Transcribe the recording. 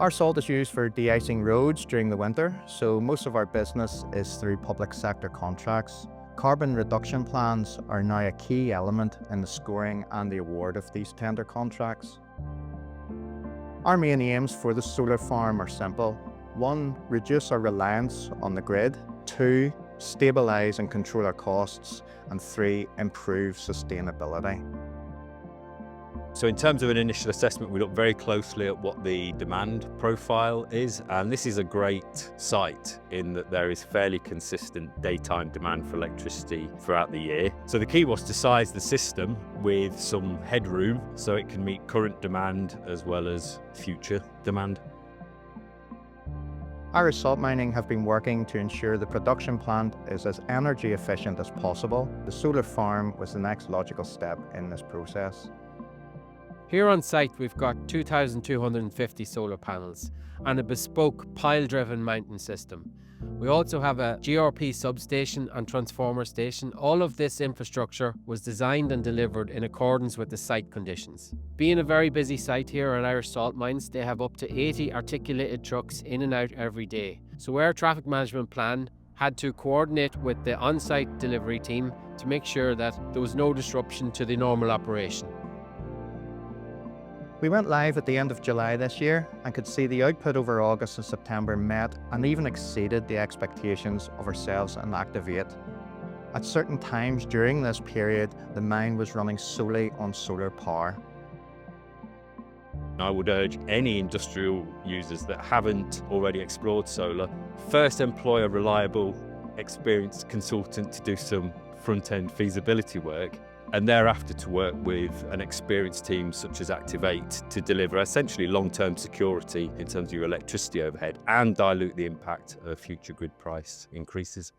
Our salt is used for de-icing roads during the winter, so most of our business is through public sector contracts. Carbon reduction plans are now a key element in the scoring and the award of these tender contracts. Our main aims for the solar farm are simple. 1. Reduce our reliance on the grid. 2. Stabilise and control our costs. And 3. Improve sustainability. So in terms of an initial assessment, we look very closely at what the demand profile is, and this is a great site in that there is fairly consistent daytime demand for electricity throughout the year. So the key was to size the system with some headroom so it can meet current demand as well as future demand. Irish Salt Mining have been working to ensure the production plant is as energy efficient as possible. The solar farm was the next logical step in this process. Here on site we've got 2,250 solar panels and a bespoke pile-driven mounting system. We also have a GRP substation and transformer station. All of this infrastructure was designed and delivered in accordance with the site conditions. Being a very busy site here at Irish Salt Mines, they have up to 80 articulated trucks in and out every day. So our traffic management plan had to coordinate with the on-site delivery team to make sure that there was no disruption to the normal operation. We went live at the end of July this year and could see the output over August and September met and even exceeded the expectations of ourselves and Activ8. At certain times during this period, the mine was running solely on solar power. I would urge any industrial users that haven't already explored solar, first employ a reliable, experienced consultant to do some front-end feasibility work, and thereafter to work with an experienced team such as Activ8 to deliver essentially long-term security in terms of your electricity overhead and dilute the impact of future grid price increases.